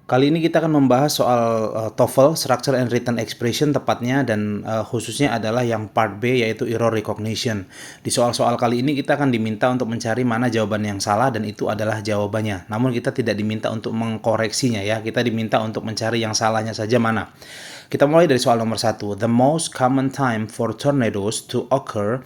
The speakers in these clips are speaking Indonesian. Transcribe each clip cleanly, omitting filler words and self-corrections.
Kali ini kita akan membahas soal TOEFL, Structure and Written Expression tepatnya, dan khususnya adalah yang part B, yaitu error recognition. Di soal-soal kali ini kita akan diminta untuk mencari mana jawaban yang salah dan itu adalah jawabannya. Namun kita tidak diminta untuk mengkoreksinya ya, kita diminta untuk mencari yang salahnya saja mana. Kita mulai dari soal nomor 1. The most common time for tornadoes to occur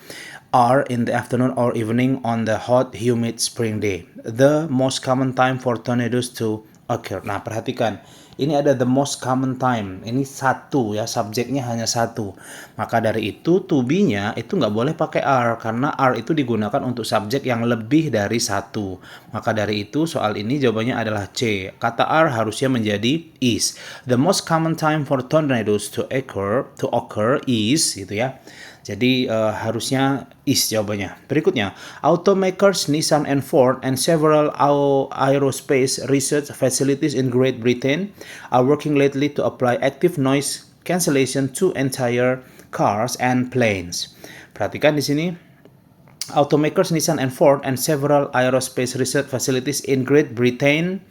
are in the afternoon or evening on the hot, humid spring day. The most common time for tornadoes to occur. Nah, perhatikan. Ini ada the most common time. Ini satu ya, subjeknya hanya satu. Maka dari itu, to be-nya itu nggak boleh pakai are, karena are itu digunakan untuk subjek yang lebih dari satu. Maka dari itu, soal ini jawabannya adalah C. Kata are harusnya menjadi is. The most common time for tornadoes to occur is, gitu ya. Jadi harusnya is jawabannya. Berikutnya, automakers Nissan and Ford and several aerospace research facilities in Great Britain are working lately to apply active noise cancellation to entire cars and planes. Perhatikan di sini. Automakers Nissan and Ford and several aerospace research facilities in Great Britain.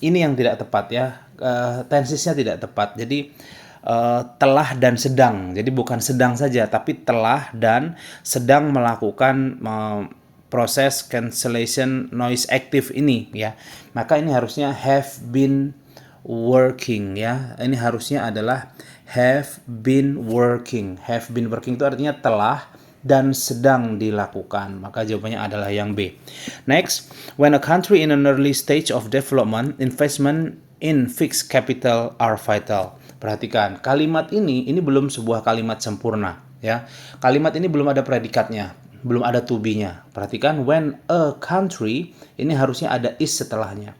Ini yang tidak tepat ya. Tensesnya tidak tepat. Jadi telah dan sedang. Jadi bukan sedang saja, tapi telah dan sedang melakukan proses cancellation noise active ini ya. Maka ini harusnya have been working ya. Ini harusnya adalah have been working. Have been working itu artinya telah dan sedang dilakukan. Maka jawabannya adalah yang B. Next, when a country in an early stage of development, investment in fixed capital are vital. Perhatikan, kalimat ini belum sebuah kalimat sempurna ya. Kalimat ini belum ada predikatnya, belum ada to be-nya. Perhatikan, when a country ini harusnya ada is setelahnya.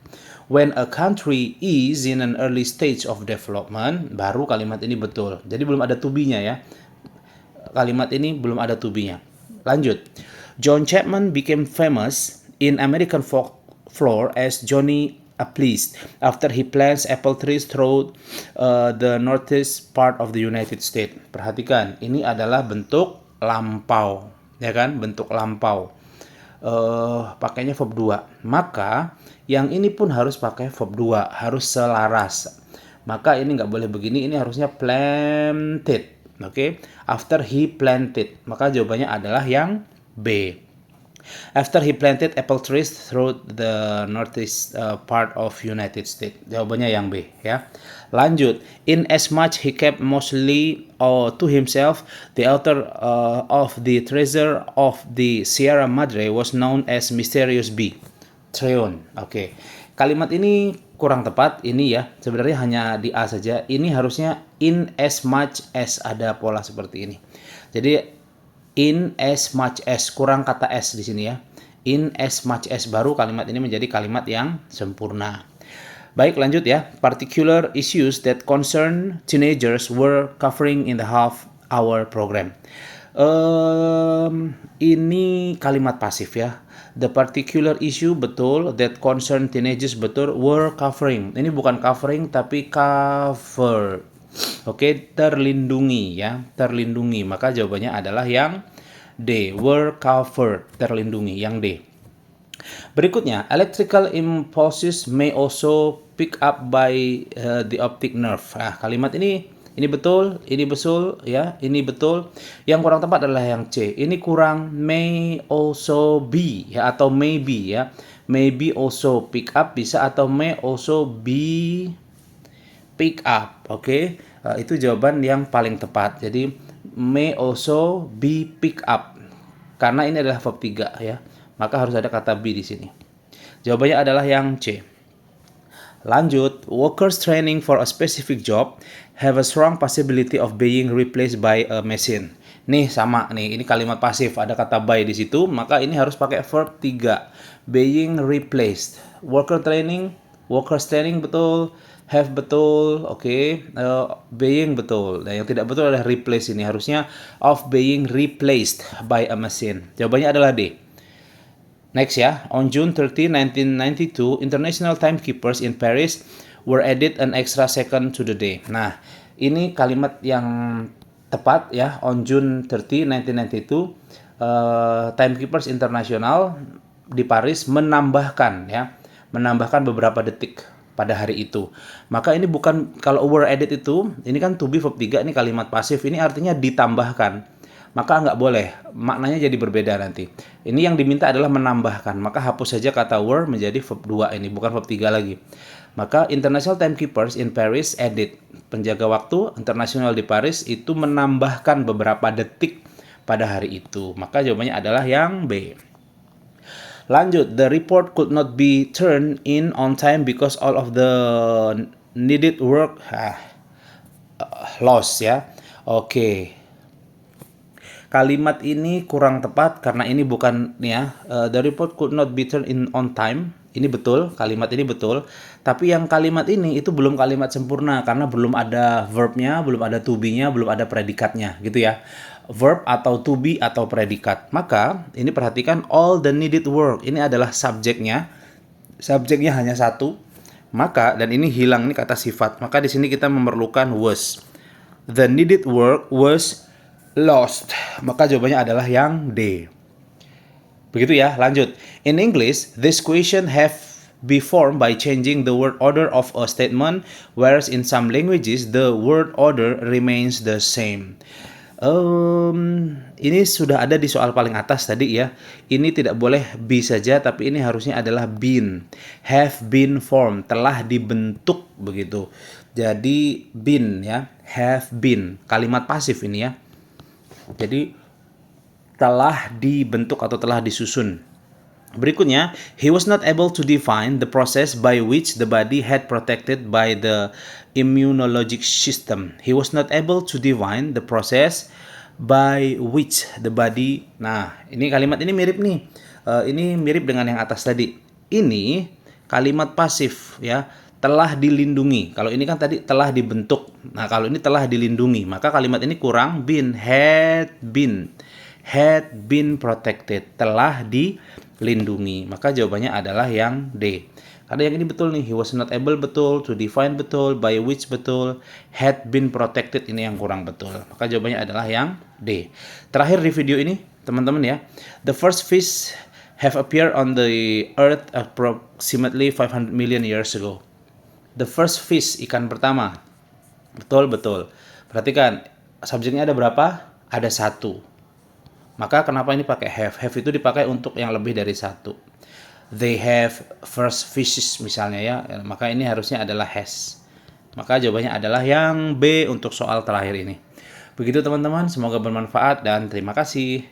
When a country is in an early stage of development, baru kalimat ini betul. Jadi belum ada to be-nya ya. Kalimat ini belum ada to be-nya. Lanjut. John Chapman became famous in American folklore as Johnny Appleseed after he plants apple trees throughout the northeast part of the United States. Perhatikan, ini adalah bentuk lampau, ya kan? Bentuk lampau. Pakainya verb 2. Maka yang ini pun harus pakai verb 2, harus selaras. Maka ini nggak boleh begini, ini harusnya planted. Oke, after he planted. Maka jawabannya adalah yang B. After he planted apple trees throughout the northeast part of United States. Jawabannya yang B ya. Lanjut. In as much he kept mostly to himself, the author of the treasure of the Sierra Madre was known as Mysterious Bee. Treon. Oke. Kalimat ini kurang tepat. Ini ya. Sebenarnya hanya di A saja. Ini harusnya in as much as, ada pola seperti ini. Jadi in as much as, kurang kata as di sini ya. In as much as, baru kalimat ini menjadi kalimat yang sempurna. Baik, lanjut ya. Particular issues that concern teenagers were covering in the half-hour program. Ini kalimat pasif ya. The particular issue betul, that concern teenagers betul, were covering. Ini bukan covering tapi cover. Oke, terlindungi ya, terlindungi. Maka jawabannya adalah yang D, were covered, terlindungi, yang D. Berikutnya, electrical impulses may also pick up by the optic nerve. Nah, kalimat ini betul ya, ini betul. Yang kurang tepat adalah yang C. Ini kurang, may also be ya, atau maybe ya. Maybe also pick up bisa, atau may also be pick up. Oke. Itu jawaban yang paling tepat. Jadi may also be pick up. Karena ini adalah verb 3 ya. Maka harus ada kata be di sini. Jawabannya adalah yang C. Lanjut, workers training for a specific job have a strong possibility of being replaced by a machine. Nih sama nih, ini kalimat pasif, ada kata by di situ, maka ini harus pakai verb 3. Being replaced. Workers training betul. Have betul, oke. Being betul. Nah, yang tidak betul adalah replace ini. Harusnya of being replaced by a machine. Jawabannya adalah D. Next ya. On June 30, 1992, international timekeepers in Paris were added an extra second to the day. Nah, ini kalimat yang tepat ya. On June 30, 1992, timekeepers internasional di Paris menambahkan ya. menambahkan beberapa detik pada hari itu. Maka ini bukan, kalau were added itu, ini kan to be verb 3, ini kalimat pasif, ini artinya ditambahkan. Maka nggak boleh, maknanya jadi berbeda nanti. Ini yang diminta adalah menambahkan, maka hapus saja kata were menjadi verb 2 ini, bukan verb 3 lagi. Maka International Timekeepers in Paris added, penjaga waktu internasional di Paris itu menambahkan beberapa detik pada hari itu. Maka jawabannya adalah yang B. Lanjut, the report could not be turned in on time because all of the needed work lost ya. Oke. Kalimat ini kurang tepat karena ini bukan ya, the report could not be turned in on time. Ini betul, kalimat ini betul. Tapi yang kalimat ini itu belum kalimat sempurna karena belum ada verbnya, belum ada to be-nya, belum ada predikatnya gitu ya. Verb atau to be atau predikat. Maka ini perhatikan, all the needed work. Ini adalah subjeknya. Subjeknya hanya satu. Maka, dan ini hilang, ini kata sifat. Maka di sini kita memerlukan was. The needed work was lost. Maka jawabannya adalah yang D. Begitu ya, lanjut. In English, this question have be formed by changing the word order of a statement, whereas in some languages, the word order remains the same. Ini sudah ada di soal paling atas tadi ya. Ini tidak boleh be saja, tapi ini harusnya adalah been. Have been formed, telah dibentuk begitu. Jadi been ya, have been, kalimat pasif ini ya. Jadi telah dibentuk atau telah disusun. Berikutnya, he was not able to define the process by which the body had protected by the immunologic system. He was not able to define the process by which the body. Nah, ini kalimat ini mirip nih. Ini mirip dengan yang atas tadi. Ini kalimat pasif ya, telah dilindungi. Kalau ini kan tadi telah dibentuk. Nah, kalau ini telah dilindungi, maka kalimat ini kurang, had been protected, telah dilindungi. Maka jawabannya adalah yang D. Karena yang ini betul nih, he was not able betul, to define betul, by which betul, had been protected ini yang kurang betul. Maka jawabannya adalah yang D. Terakhir di video ini, teman-teman ya, the first fish have appeared on the earth approximately 500 million years ago. The first fish, ikan pertama. Betul. Perhatikan, subjeknya ada berapa? Ada satu. Maka kenapa ini pakai have? Have itu dipakai untuk yang lebih dari satu. They have first fishes misalnya ya. Maka ini harusnya adalah has. Maka jawabannya adalah yang B untuk soal terakhir ini. Begitu teman-teman, semoga bermanfaat dan terima kasih.